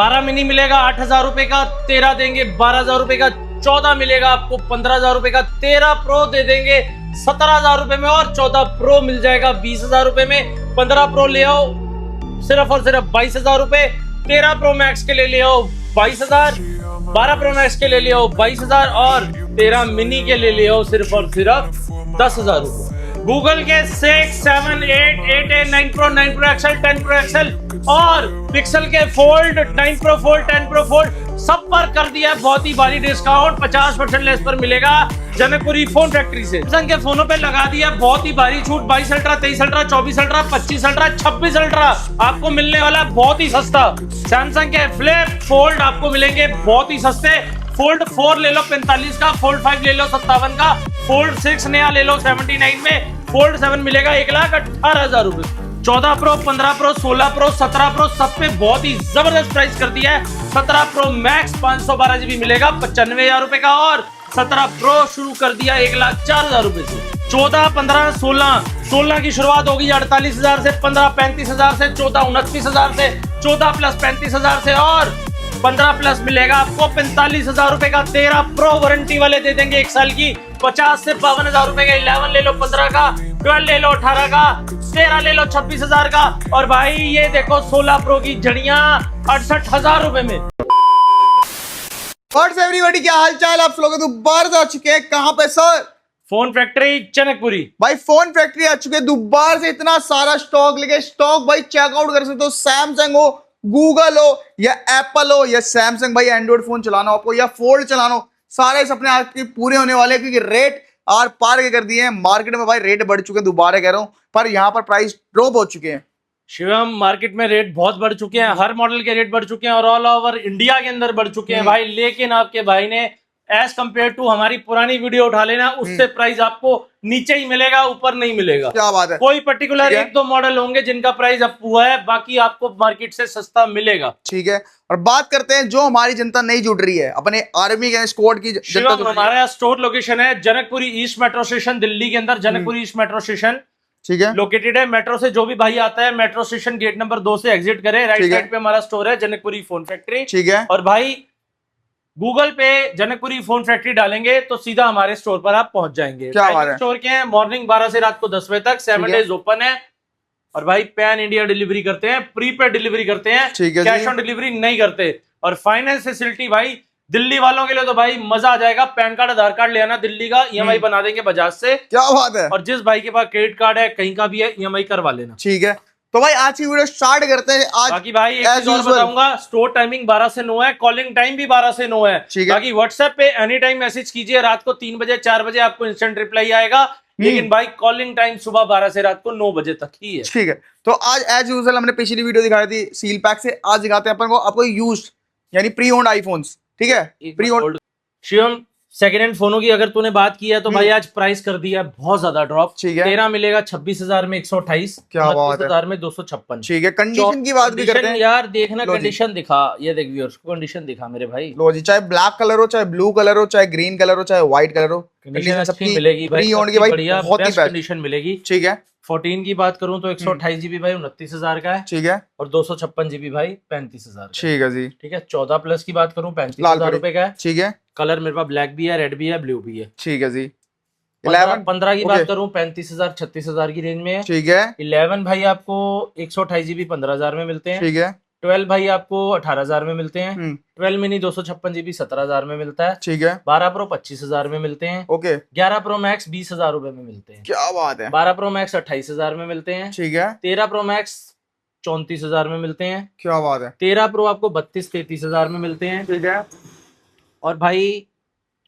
12 mini मिलेगा 8,000 रुपए का, 13 देंगे 12,000 रुपए का, 14 मिलेगा आपको 15,000 रुपए का, 13 प्रो दे देंगे 17,000 रुपए में, और 14 प्रो मिल जाएगा 20,000 रुपए में। 15 प्रो ले आओ सिर्फ और सिर्फ 22,000 रुपए, 13 प्रो मैक्स के ले आओ 22,000, 12 प्रो मैक्स के ले आओ 22,000, और 13 मिनी के ले आओ सिर्फ और सिर्फ 10,000 रुपए। गूगल के 6, 7, 8, 8A, 9 Pro, 9 Pro XL, 10 Pro XL और पिक्सल के Fold, 9 Pro Fold, 10 Pro Fold सब पर कर दिया है बहुत ही भारी डिस्काउंट। 50% लेस पर मिलेगा जनकपुरी फोन फैक्ट्री से। सैमसंग के फोनों पे लगा दिया बहुत ही भारी छूट। 22 ultra, 23 ultra, 24 ultra, 25 ultra, 26 ultra आपको मिलने वाला बहुत ही सस्ता। सैमसंग के फ्लिप फोल्ड आपको मिलेंगे बहुत ही सस्ते। फोल्ड 4 ले लो 45 का, फोल्ड 5 ले लो 57 का, फोल्ड 6 नया ले लो 79 में, फोल्ड 7 मिलेगा 1,18,000 रुपए। 14 प्रो, 15 प्रो, 16 प्रो, 17 प्रो सब पे बहुत ही जबरदस्त प्राइस कर दिया है। 17 प्रो मैक्स 512 GB मिलेगा 95,000 रुपए का, और 17 प्रो शुरू कर दिया 1,04,000 रुपए से। 14, 15, 16 की शुरुआत होगी 48,000 से, 15 35,000 से, 14 29,000 से, 14 प्लस 35,000 से, और 15 प्लस मिलेगा आपको 45,000 रुपए का। 13 प्रो वारंटी वाले दे देंगे 1 साल की 50 से 52,000 रुपए का। 11 ले लो 15 का, 12 ले लो 18 का, 13 ले लो 26,000 का, और भाई ये देखो 16 प्रो की जड़ियां 68,000 रुपए में। व्हाट्स एवरीबॉडी, क्या हाल चाल? आप लोग दोबारा आ चुके हैं कहां पे सर? Phone factory Janakpuri. भाई फोन फैक्ट्री आ चुके हैं दोबारा से, इतना सारा स्टॉक लेके स्टॉक भाई चेकआउट कर सकते हो। सैमसंग हो, गूगल हो या एप्पल हो या सैमसंग, भाई एंड्रॉइड फोन चलाना हो आपको या फोल्ड चलाना हो, सारे सपने आपके पूरे होने वाले हैं, क्योंकि रेट आर पार के कर दिए हैं। मार्केट में भाई रेट बढ़ चुके हैं, दोबारा कह रहा हूं, पर यहाँ पर प्राइस ड्रॉप हो चुके हैं। शिवम, मार्केट में रेट बहुत बढ़ चुके हैं, हर मॉडल के रेट बढ़ चुके हैं और ऑल ओवर इंडिया के अंदर बढ़ चुके हैं भाई। लेकिन आपके भाई ने एज कम्पेयर टू हमारी पुरानी वीडियो उठा लेना, उससे प्राइस आपको नीचे ही मिलेगा, ऊपर नहीं मिलेगा। क्या बात है? कोई पर्टिकुलर 1-2 मॉडल होंगे जिनका प्राइस अप हुआ है, बाकी आपको मार्केट से सस्ता मिलेगा। ठीक है, और बात करते हैं जो हमारी जनता नहीं जुड़ रही है, अपने आर्मी के स्क्वाड की जनता। हमारा स्टोर लोकेशन है Janakpuri east metro station, Delhi के अंदर जनकपुरी ईस्ट मेट्रो स्टेशन ठीक है, लोकेटेड है। मेट्रो से जो भी भाई आता है, मेट्रो स्टेशन गेट नंबर 2 से एग्जिट करे, राइट साइड पे हमारा स्टोर है जनकपुरी फोन फैक्ट्री। ठीक है, और भाई गूगल पे जनकपुरी फोन फैक्ट्री डालेंगे तो सीधा हमारे स्टोर पर आप पहुंच जाएंगे। क्या बात है? स्टोर के हैं मॉर्निंग 12 से रात को 10 बजे तक, 7 डेज ओपन है। और भाई पैन इंडिया डिलीवरी करते हैं, प्रीपेड डिलीवरी करते हैं, कैश ऑन डिलीवरी नहीं करते। और फाइनेंस फैसिलिटी भाई दिल्ली वालों के लिए तो भाई मजा आ जाएगा। पैन कार्ड, आधार कार्ड ले आना दिल्ली का, EMI बना देंगे बजाज से। क्या बात है? और जिस भाई के पास क्रेडिट कार्ड है, कहीं का भी है, EMI करवा लेना। ठीक है, तो भाई आज की वीडियो स्टार्ट करते हैं। आज बाकी भाई एक चीज और बताऊंगा, स्टोर टाइमिंग 12 से 9 है, कॉलिंग टाइम भी 12 से 9 है। बाकी व्हाट्सएप पे एनी टाइम मैसेज कीजिए, रात को 3 बजे 4 बजे आपको इंस्टेंट रिप्लाई आएगा। लेकिन भाई कॉलिंग टाइम सुबह 12 से रात को 9 बजे तक ही है। ठीक है, तो आज एज यूजुअल हमने पिछली वीडियो दिखाई थी सील पैक से, आज दिखाते हैं अपन को आपको यूज्ड यानी प्री ओन्ड आईफोन्स। ठीक है, pre owned. Shivam, second hand फोनों की अगर तूने बात की है तो भाई आज प्राइस कर दिया है बहुत ज्यादा ड्रॉप। ठीक है, 13 मिलेगा 26,000 में 128, 29,000 में 256। ठीक है, कंडीशन की बात भी करते हैं यार, देखना कंडीशन दिखा, ये देख व्यूअर्स कंडीशन दिखा मेरे भाई। लो जी, चाहे ब्लैक कलर हो, चाहे ब्लू कलर हो, चाहे ग्रीन कलर हो, चाहे व्हाइट कलर हो, कंडीशन सबकी मिलेगी भाई। प्री ओन्ड की भाई बढ़िया बहुत ही कंडीशन मिलेगी। ठीक है, 14 की बात करूं तो 128 GB भाई 29,000 का है। ठीक है, और 256 GB भाई 35,000। ठीक है जी। ठीक है, 14 प्लस की बात करूं 35,000 रुपए का है। ठीक है, कलर मेरे पास ब्लैक भी है, रेड भी है, ब्लू भी है। ठीक है जी। 15 की बात करूं 35,000 36,000 की रेंज में है। ठीक है, 11 भाई आपको 128 GB 15,000 में मिलते हैं। ठीक है, 12 भाई आपको 18,000 में मिलते हैं। 12 मिनी 256 GB 17,000 में मिलता है। ठीक है, 12 प्रो 25,000 में मिलते हैं। ओके। 11 प्रो मैक्स 20,000 रुपए में मिलते हैं। क्या बात है? 12 प्रो मैक्स 28,000 में मिलते हैं। ठीक है, 13 प्रो मैक्स 34,000 में मिलते हैं। क्या बात है? 13 प्रो आपको 32-33,000 में मिलते हैं। ठीक है, और भाई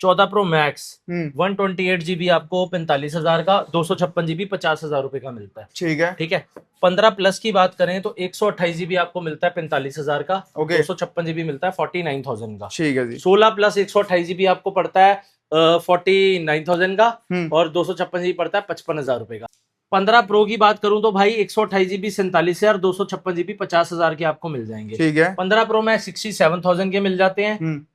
14 प्रो मैक्स 128 128 GB आपको 45,000 का, 256 GB 50,000 रुपए का मिलता है। ठीक है, ठीक है। 15 प्लस की बात करें तो 128 GB आपको मिलता है 45,000 का, 256 GB मिलता है 49,000 का। ठीक है जी। 16 प्लस 128 GB आपको पड़ता है 49,000 का, और 256 GB पड़ता है 55,000 रुपए का। 15 प्रो की बात करूं तो भाई 128 GB 47,000, 256 GB 50,000 के आपको मिल जाएंगे। ठीक है, 15 प्रो में 67,000 के मिल जाते हैं।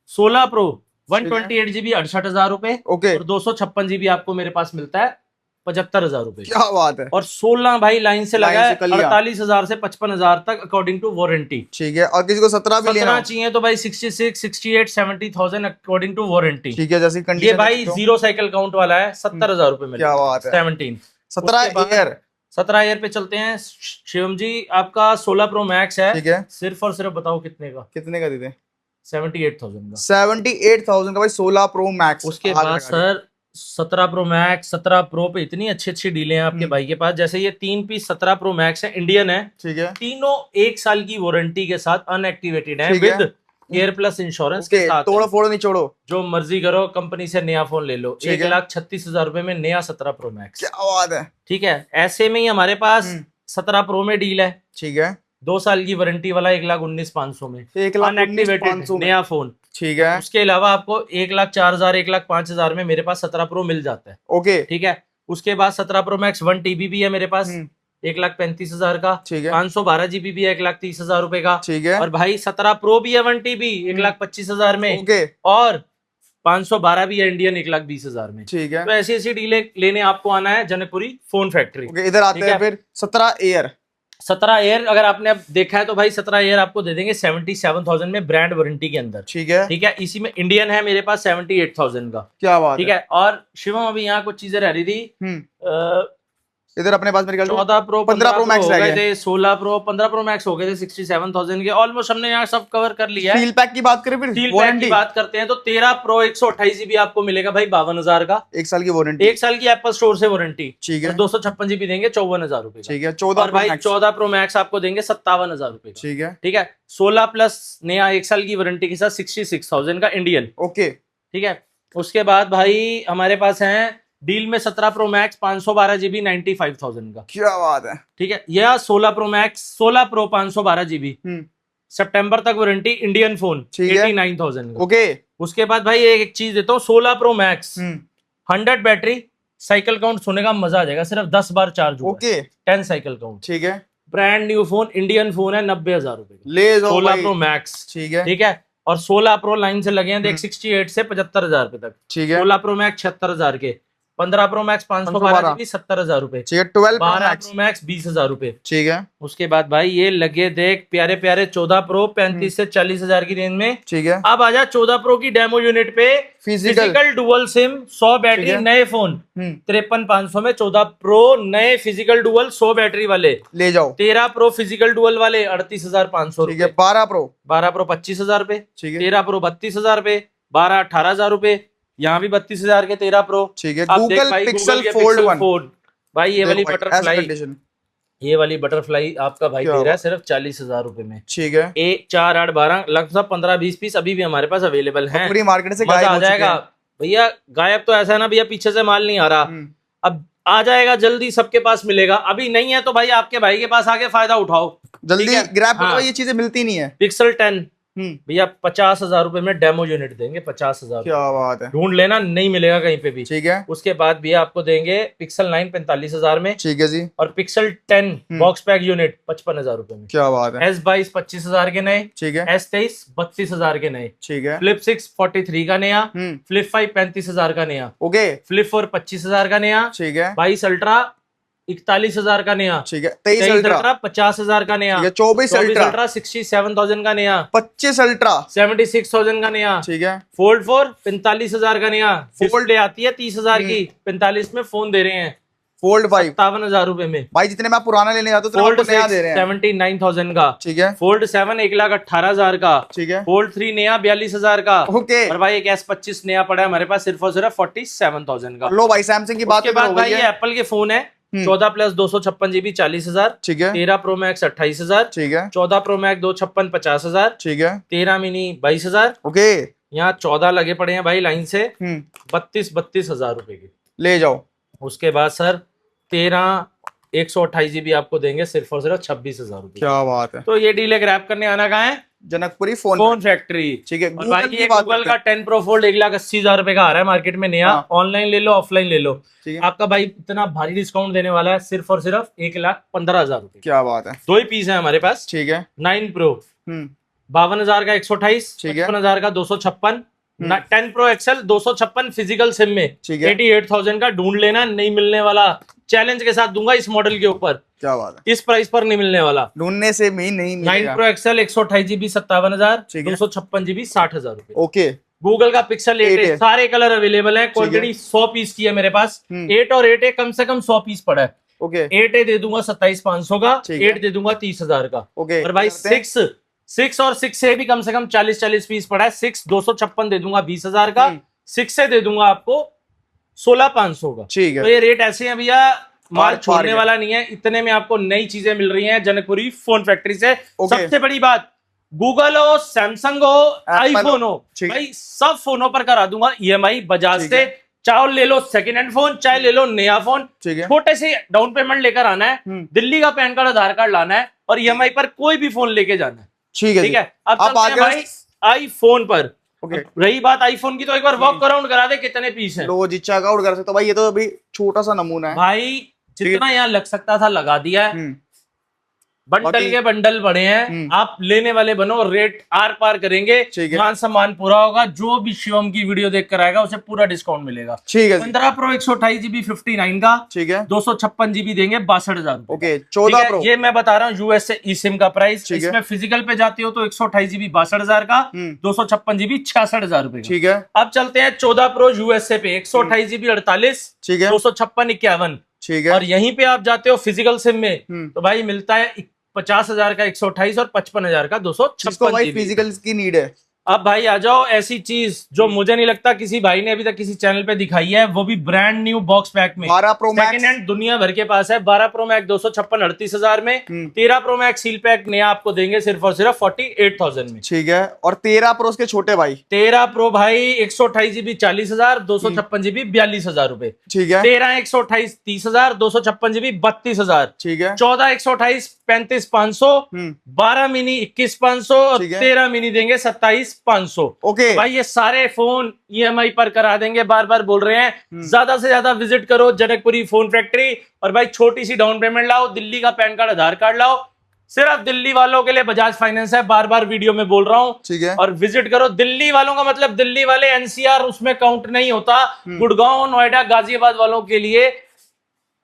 16 प्रो 128 GB 68,000 रुपए, ओके। और 256 GB आपको मेरे पास मिलता है 75,000 रुपए की। क्या बात है। और 16 भाई लाइन से लगा लाइन से है, कलियां। 48,000 से 55,000 तक अकॉर्डिंग टू वारंटी। ठीक है, और किसी को 17 भी लेना 17 हो? चाहिए तो भाई 66, 68, 70,000 अकॉर्डिंग टू वारंटी। ठीक है, जैसी ये कंडीशन भाई जीरो साइकिल काउंट वाला है, 70,000 रुपए में। क्या बात है। 17 17 एयर। 17 ईयर पे चलते हैं शिवम जी। आपका 16 प्रो मैक्स है। ठीक है, सिर्फ और सिर्फ बताओ कितने का? कितने का देते हैं? 78,000 का। 78,000 का भाई 16 प्रो मैक्स। उसके बाद सर 17 प्रो मैक्स, 17 प्रो पे इतनी अच्छी अच्छी डीलें हैं आपके भाई के पास। जैसे ये 3 पीस 17 प्रो मैक्स है, इंडियन है। ठीक है, तीनों 1 साल की वारंटी के साथ अनएक्टिवेटेड है, ठीक है। विद केयर प्लस इंश्योरेंस के ओके, साथ तोड़ो है। फोड़ो नहीं छोड़ो। जो मर्जी करो, कंपनी से नया फोन ले लो। ठीक है। 1,36,000 रुपए में नया 17 प्रो मैक्स। क्या बात है। ठीक है, ऐसे में ही हमारे पास 17 प्रो में डील है। ठीक है, 2 साल की वारंटी वाला 1,19,500 में 1,19,500 अनएक्टिवेटेड में। नया फोन। ठीक है, उसके अलावा आपको 1,04,000, 1,05,000 में मेरे पास 17 प्रो मिल जाता है। ओके। ठीक है, उसके बाद 17 प्रो मैक्स 1 TB भी है मेरे पास, 1,35,000 का। ठीक है, 512 GB भी है 1,30,000 रुपए का। ठीक है। और भाई 17 प्रो भी है 1 TB 1,25,000 में। ओके, और 512 भी है इंडियन 1,20,000 में। ठीक है। तो ऐसी ऐसी डीले लेने आपको आना है जनकपुरी फोन फैक्ट्री। ओके, इधर आते ठीक हैं है। फिर 17 एयर। 17 एयर अगर आपने अब देखा है तो भाई 17 एयर आपको दे देंगे 77,000 में ब्रांड वारंटी के अंदर। ठीक है, ठीक है, इसी में इंडियन है मेरे पास 78,000 का। क्या बात ठीक है, और शिवम अभी यहाँ कुछ चीजें रह रही थी। इधर अपने पास मेरे ख्याल से 14 प्रो 15 प्रो मैक्स हो रह गए गए। थे, 16 प्रो 15 प्रो मैक्स हो गए थे 67,000 के। ऑलमोस्ट हमने यहाँ सब कवर कर लिया है। स्टील पैक की बात करें फिर स्टील पैक की वारंटी बात करते हैं तो 13 प्रो 128 GB आपको मिलेगा भाई 52,000 का। 1 साल की वारंटी। 1 साल की एप्पल स्टोर से वारंटी। ठीक है, 256 GB देंगे 54,000 रुपए का। ठीक है। 14 और भाई प्रो मैक्स। 14 प्रो मैक्स आपको देंगे 57,000 रुपए का। ठीक है, ठीक है, 16 प्लस नया 1 साल की वारंटी के साथ 66,000 का इंडियन। ओके। ठीक है, उसके बाद भाई हमारे पास है डील में 17 प्रो मैक्स 512 GB 95,000 का। क्या बात है। ठीक है, यह 16 प्रो मैक्स 16 प्रो 512 GB सितंबर तक वारंटी इंडियन फोन ठीक है। 89,000 का। ओके। उसके बाद भाई एक चीज देता हूँ, 16 pro max 100 battery, cycle count सुनने का मजा आ जाएगा, सिर्फ 10 बार चार्ज होगा। Okay, 10 cycle count. ठीक है। Brand new phone, Indian phone है, 90,000 रुपए का। ले जाओ 16 भाई। Pro max. ठीक है, ठीक है, और 16 प्रो लाइन से लगे हैं देख 68 से 75,000 रुपए तक। ठीक है, 16 प्रो मैक्स 76,000 के। 15 प्रो मैक्स 512 GB 70,000 रुपए। ठीक है। 12 प्रो 12 मैक्स। प्रो मैक्स 20,000 रुपए। ठीक है, उसके बाद भाई ये लगे देख प्यारे प्यारे 14 प्रो 35 से 40,000 की रेंज में। ठीक है। अब आजा 14 प्रो की डेमो यूनिट पे। फिजिकल फिजिकल डुअल सिम 100 ठीक बैटरी है। नए फोन 53,500 में 14 प्रो नए फिजिकल डुअल 100 बैटरी वाले। ले जाओ। 13 प्रो फिजिकल डुअल वाले 38,500 ठीक है। रुपए। 12 प्रो। 12 प्रो 25,000 रुपए। ठीक है, 13 प्रो 32,000 रुपए। 12 18,000 रुपए। यहाँ भी 32,000 के 13 प्रो। ठीक है। अब देख गूगल भाई पिक्सल के फोल्ड Pixel 1 Fold। भाई ये वाली बटरफ्लाई, कंडीशन। ये वाली बटरफ्लाई आपका भाई क्या दे रहा है सिर्फ 40,000 रुपए में। ठीक है। 1 4 8 12 लगभग 15-20 पीस अभी भी हमारे पास अवेलेबल हैं। पूरी मार्केट से मजा गायब आ हो चुके जाएगा हैं। भैया। गायब तो ऐसा है ना भैया, पीछे से माल नहीं आ रहा। अब आ जाएगा जल्दी, सबके पास मिलेगा। अभी नहीं है तो भाई आपके भाई के पास आके फायदा उठाओ। जल्दी ठीक है? ग्रैब करो, हाँ। ये चीजें मिलती नहीं है। पिक्सल 10 भैया 50,000 रुपए में डेमो यूनिट देंगे। 50,000 क्या बात है। ढूंढ लेना, नहीं मिलेगा कहीं पे भी। ठीक है, उसके बाद भैया आपको देंगे पिक्सल 9 45,000 में। ठीक है जी। और पिक्सल 10 बॉक्स पैक यूनिट 55,000 रुपए में। क्या बात है। S22 25,000 के नए। ठीक है, S23 32,000 के नए। ठीक है। फ्लिप 6 43 का नया। फ्लिप 5 35,000 का नया। ओके, फ्लिप 4 25,000 का नया। ठीक है, 22 अल्ट्रा 41,000 का नया। ठीक है। 23 अल्ट्रा 50,000 का नया। ठीक है। 24 अल्ट्रा 67,000 का नया। 25 अल्ट्रा 76,000 का नया। ठीक है। फोल्ड 4 45,000 का नया। Fold- फोल्ड आती है 30,000 की, 45 में फोन दे रहे हैं फोल्ड 5 57,000 रुपए में। भाई जितने मैं पुराना लेने जाता हूँ उतना फोल्ड आपको नया दे रहे हैं। 79,000 का। ठीक है, फोल्ड 7 1,18,000 का। ठीक है। फोल्ड 3 नया 42,000 का। ओके, और भाई एक S25 नया पड़ा है हमारे पास सिर्फ और सिर्फ 47,000 का। लो भाई सैमसंग की बात उसके तो बाद हो भाई गई ये है। एप्पल के फोन है 14 प्लस 256 GB 40,000। ठीक है, 13 प्रो मैक्स 28,000। ठीक है, 14 प्रो मैक्स 256 50,000। ठीक है। 13 मिनी 22,000। ओके, यहाँ 14 लगे पड़े हैं भाई लाइन से 32 32,000 रुपए के। ले जाओ। उसके बाद सर 13 128 GB आपको देंगे सिर्फ और सिर्फ 26,000 रुपए। क्या बात है। तो ये डील ग्रैब करने आना कहाँ है? Janakpuri phone phone factory. ठीक है। और भाई गूगल ये की बात गूगल करते का हैं। 10 प्रो फोल्ड 1,80,000 रुपए का आ रहा है मार्केट में नया। हाँ। ऑनलाइन ले लो ऑफलाइन ले लो। ठीक है, आपका भाई इतना भारी डिस्काउंट देने वाला है सिर्फ और सिर्फ 1,15,000 रुपए। क्या बात है। 2 ही पीस है हमारे पास। ठीक है। 9 प्रो 52,000 का 128, ठीक है। 55,000 का 256, 10 Pro XL 256 फिजिकल सिम में ठीक है। 88,000 का ढूंढ लेना, नहीं मिलने वाला, चैलेंज के साथ दूंगा इस मॉडल के ऊपर। क्या बात है, इस प्राइस पर नहीं मिलने वाला। ढूंढने से भी नहीं 9 मिलेगा। Pro XL 128GB 57,000, ठीक है। 256GB 60,000 रुपए। ओके, गूगल का पिक्सल 8 8 है, है। सारे कलर अवेलेबल है, क्वांटिटी 100 पीस की है मेरे पास। 8 और 8 है, कम से कम 100 पीस पड़ा है। ओके, 8 दे दूंगा 27,500 का, ठीक है। 8 दे दूंगा 30,000 का। ओके, और भाई करते हैं। 6 और 6 से भी कम से कम 40 पीस पड़ा है। 6 256 दे दूंगा 20,000 का, 6 से दे दूंगा आपको 16,500 का। ठीक है। तो ये रेट ऐसे हैं भैया, माल पार छोड़ने गया। वाला नहीं है। इतने में आपको नई चीजें मिल रही हैं जनकपुरी फोन फैक्ट्री से। ओके। सबसे बड़ी बात, गूगल हो, सैमसंग हो, आईफोन हो, ठीक। भाई सब फोनों पर करा दूंगा EMI बजाज ठीक से। है। चाहे ले लो सेकंड हैंड फोन, चाहे ले लो नया फोन, ठीक है। छोटे से डाउन पेमेंट लेकर आना है, दिल्ली का पैन कार्ड आधार कार्ड लाना है और EMI पर कोई भी फोन लेके जाना है। ठीक है, ठीक है। अब आप चलते हैं आगे भाई आईफोन पर। ओके। रही बात आईफोन की, तो एक बार वॉक अराउंड करा दे कितने पीस हैं। लो जी, चेकआउट कर सकते हो भाई, ये तो अभी छोटा सा नमूना है। भाई जितना यहाँ लग सकता था लगा दिया है। बंडल बाकी- के बंडल बड़े हैं, आप लेने वाले बनो, रेट आर पार करेंगे, ठीक है। मान सम्मान पूरा होगा। जो भी शिवम की वीडियो देख कर आएगा उसे पूरा डिस्काउंट मिलेगा। ठीक है, 15 Pro 128GB 59 का, ठीक है। 256GB देंगे 62,000 रुपए। Okay, 14 pro. ये मैं बता रहा हूँ यूएस से eSIM का प्राइस। ठीक है। इसमें फिजिकल पे जाते हो तो 128GB 62,000 का, 256GB 66,000 रुपए का। ठीक है, अब चलते हैं 14 Pro USA पे, 128GB 48, ठीक है, 256 51। ठीक है। और यहीं पे आप जाते हो फिजिकल सिम में तो भाई मिलता है 50,000 का 128 और 55,000 का जिसको 256 भाई GB। फिजिकल की नीड है। अब भाई आ जाओ ऐसी चीज जो मुझे नहीं लगता किसी भाई ने अभी तक किसी चैनल पे दिखाई है, वो भी ब्रांड न्यू बॉक्स पैक में। 12 प्रो मैक्स, सेकंड हैंड दुनिया भर के पास है। 12 Pro Max 256 38,000 में, 13 Pro Max सील पैक नया आपको देंगे सिर्फ और सिर्फ 48,000 में। ठीक है। और 13 प्रो उसके छोटे भाई। 13 Pro भाई 128GB 40,000, 256GB 42,000 रुपए। ठीक है, 13 128 30,000, 256GB 32,000। ठीक है। 14 128 35,500, 12 मिनी 21,500 और ठीक है। 13 मिनी देंगे 27,500। ओके, भाई ये सारे फोन EMI पर करा देंगे। बार बार बोल रहे हैं, ज्यादा से ज्यादा विजिट करो जनकपुरी फोन फैक्ट्री और भाई छोटी सी डाउन पेमेंट लाओ, दिल्ली का पैन कार्ड आधार कार्ड लाओ। सिर्फ दिल्ली वालों के लिए बजाज फाइनेंस है, बार बार वीडियो में बोल रहा हूं। ठीक है। और विजिट करो। दिल्ली वालों का मतलब दिल्ली वाले NCR उसमें काउंट नहीं होता। गुड़गांव, नोएडा, गाजियाबाद वालों के लिए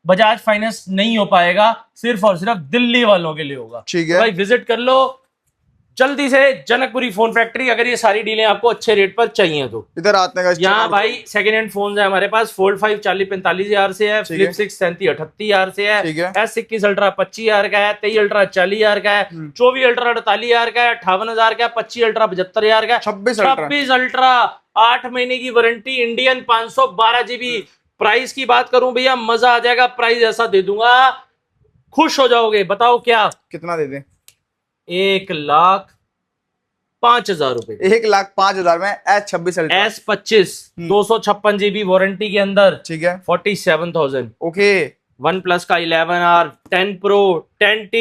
बजाज फाइनेंस नहीं हो पाएगा, सिर्फ और सिर्फ दिल्ली वालों के लिए होगा। ठीक तो है। भाई विजिट कर लो जल्दी से जनकपुरी फोन फैक्ट्री, अगर ये सारी डीलें आपको अच्छे रेट पर चाहिए तो। इधर आते हैं यहाँ भाई सेकंड हैंड फोन है हमारे पास। फोल्ड 5 40-45,000 से है, फ्लिप 6 37-38,000 से है, ठीक है। S21 अल्ट्रा 25,000 का है, 23 अल्ट्रा 40,000 का है, 24 अल्ट्रा 48,000 का है, 58,000 का है, 25 अल्ट्रा 75,000 का है, 26 अल्ट्रा 8 महीने की वारंटी, इंडियन 512GB। प्राइस की बात करूं भैया, मजा आ जाएगा। प्राइस ऐसा दे दूंगा खुश हो जाओगे। बताओ क्या, कितना दे दें? 1,05,000 रुपए। 1,05,000 में S26 ultra, S25 256GB warranty के अंदर, ठीक है। 47,000। ओके, OnePlus का 11R, 10 Pro, 10T,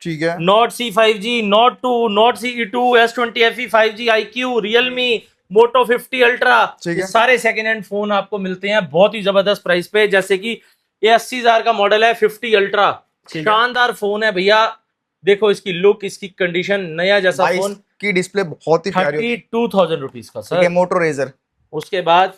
ठीक है। Nord C 5G, Nord 2, Nord CE2, S20 FE 5G, IQ, Realme, Moto 50 Ultra, ठीक ये है। सारे सेकंड हैंड फोन आपको मिलते हैं बहुत ही जबरदस्त प्राइस पे। जैसे कि ये 80,000 का मॉडल है 50 Ultra, शानदार फोन है भैया। देखो इसकी लुक, इसकी कंडीशन, नया जैसा भाई फोन। की डिस्प्ले बहुत ही प्यारी होती 32,000 रुपीज का है। सर। मोटो रेजर, उसके बाद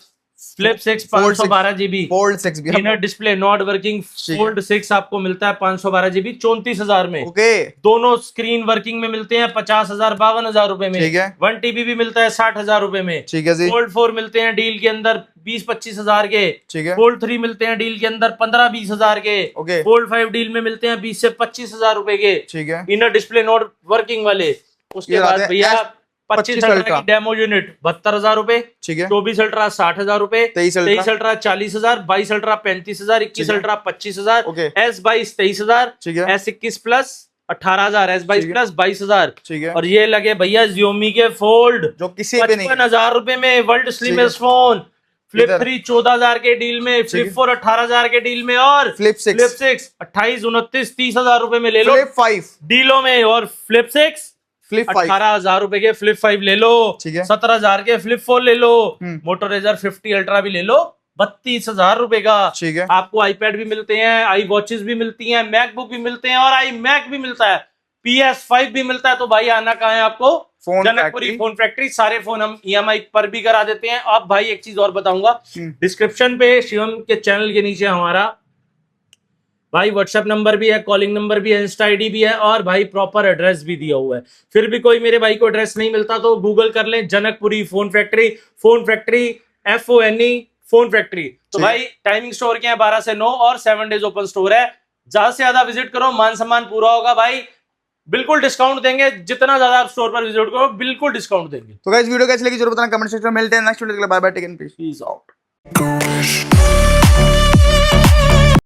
फ्लिप 6 512GB, फोल्ड 6 भी। Inner display not working, fold 6 आपको मिलता है 512GB 34,000 में। ओके, दोनों स्क्रीन वर्किंग में मिलते हैं 50,000 52,000 रुपए में। ठीक है। 1TB भी मिलता है 60,000 रुपए में। ठीक है जी, फोल्ड 4 मिलते हैं डील के अंदर 20-25,000 के। ठीक है। फोल्ड 3 मिलते हैं डील के अंदर 15-20,000 के। ओके, फोल्ड 5 डील में मिलते हैं 20 से 25,000 रुपए के, ठीक है। इनर डिस्प्ले नॉट वर्किंग वाले। उसके ये बाद आते हैं भैया 25 अल्ट्रा अल्ट्रा, की डेमो यूनिट 72,000 रुपए, ठीक है। 24 अल्ट्रा 60,000 रुपए, 23 23 अल्ट्रा 40,000, 22 अल्ट्रा 35,000, 21 ठीक है। अल्ट्रा 25,000, ओके, S22 23,000, ठीक है। S21 प्लस 18,000, S22 ठीक है। प्लस 22,000। ठीक है। और ये लगे भैया Xiaomi के फोल्ड जो किसी पे नहीं, 55,000 रुपए में, वर्ल्ड स्लिमेस्ट फोन। फ्लिप इधर। 3 14,000 के डील में, फ्लिप 4 18,000 के डील में, और फ्लिप 6, फ्लिप 6 28 29 30,000 रुपए में ले लो फ्लिप 5, डीलों में। और फ्लिप 6 फ्लिप 5, 18,000 रुपए के फ्लिप 5 ले लो, ठीक है। 17,000 के फ्लिप 4 ले लो, मोटो रेजर 50 अल्ट्रा भी ले लो 32,000 रुपए का। ठीक है। आपको आईपैड भी मिलते हैं, आई वॉचेस भी मिलती हैं, मैकबुक भी मिलते हैं और आई मैक भी मिलता है, PS5 भी मिलता है। तो भाई आना कहाँ है आपको? Phone Janakpuri factory. Phone factory. सारे फोन हम ईएमआई पर भी करा देते हैं। अब भाई एक चीज और बताऊंगा, डिस्क्रिप्शन पे शिवम के चैनल के नीचे हमारा भाई व्हाट्सएप नंबर भी है, कॉलिंग नंबर भी है, इंस्टा आईडी भी है और भाई प्रॉपर एड्रेस भी दिया हुआ है। फिर भी कोई मेरे भाई को एड्रेस नहीं मिलता तो गूगल कर लें Janakpuri phone factory, phone factory FONE phone factory. तो भाई टाइमिंग स्टोर के हैं 12 से 9 और 7 डेज ओपन स्टोर है। ज्यादा से ज्यादा विजिट करो, मान सम्मान पूरा होगा भाई। बिल्कुल डिस्काउंट देंगे, जितना ज्यादा आप स्टोर पर विजिट करो बिल्कुल डिस्काउंट देंगे। तो गाइस वीडियो कैसी लगी जरूर बताना कमेंट सेक्शन में। मिलते हैं नेक्स्ट वीडियो के लिए। Bye bye, tech in peace out.